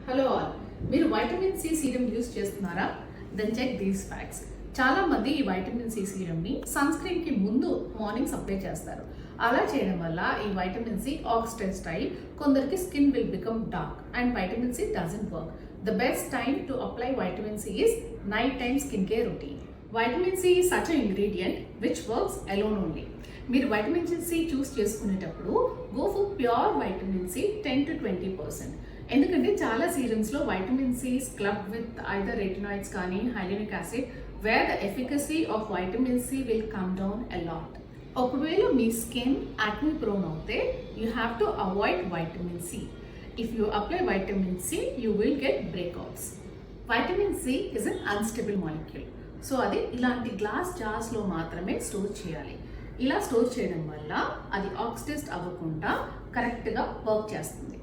Hello all, మీరు vitamin C serum use చేస్తున్నారా? Then check these facts. చాలా మంది ఈ వైటమిన్ సి సీరంని సన్ స్క్రీన్ కి ముందు మార్నింగ్ అప్లై చేస్తారు. అలా చేయడం వల్ల ఈ వైటమిన్ సి ఆక్సిడైజ్డ్ అయి కొందరికి skin will become dark and vitamin C doesn't work. The best time to apply vitamin C is night time skin care routine. Vitamin C is such an ingredient which works alone only. మీరు vitamin C choose చేసుకునేటప్పుడు go for pure vitamin C 10-20%. ఎందుకంటే చాలా సీరమ్స్లో vitamin C club with either retinoids కానీ hyaluronic acid where the efficacy of vitamin C will come down a lot. ఒకవేళ మీ skin acne prone అవుతే you have to avoid vitamin C. If you apply vitamin C you will get breakouts. Vitamin C is an unstable molecule. So అది ఇలాంటి glass జార్స్లో మాత్రమే store చేయాలి. ఇలా store చేయడం వల్ల అది ఆక్సిడైజ్డ్ అవ్వకుండా కరెక్ట్గా వర్క్ చేస్తుంది.